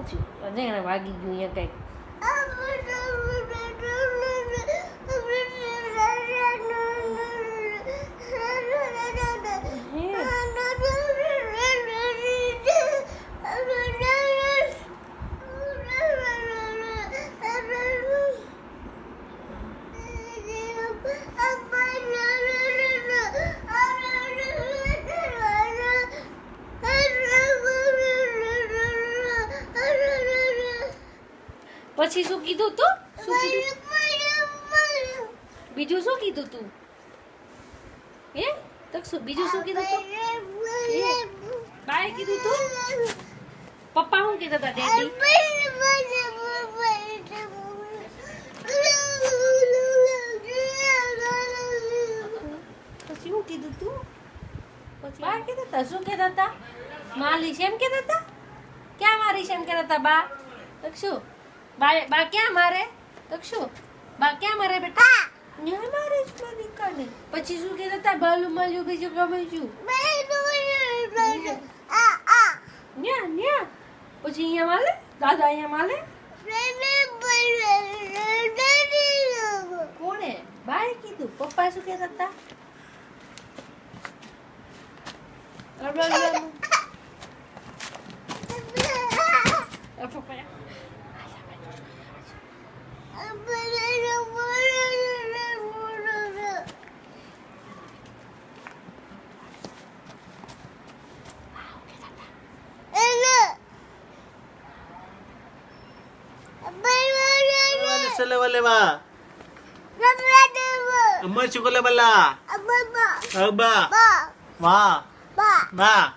શું થયું એને વાગી ગયું અહીંયા કંઈક પછી શું કીધું તું શું કીધું બીજું શું કીધું તું હે તકસુ બીજું શું કીધું તું બાય કીધું તું પપ્પા શું કીધા હતા ડેડી પછી શું કીધું તું પછી બા કીધા હતા શું કહેતા હતા માલી છે એમ કહેતા હતા ક્યાં મારી છે એમ કહેતા હતા બા તકસુ બા ક્યાં મારે તકસુ બા ક્યાં મારે બેટા ન્યા મારે જ મારી કાને પછી શું કહેતા હતા બાલું માલ્યું બીજું ગમે શું ન્યા ન્યા પછી અહીંયા માલે દાદા અહીંયા માલે કોણે બાએ કીધું પપ્પા શું કહેતા હતા પપ્પા Sala wala ba? Amma chukula bala. Abba. Ma. Ba.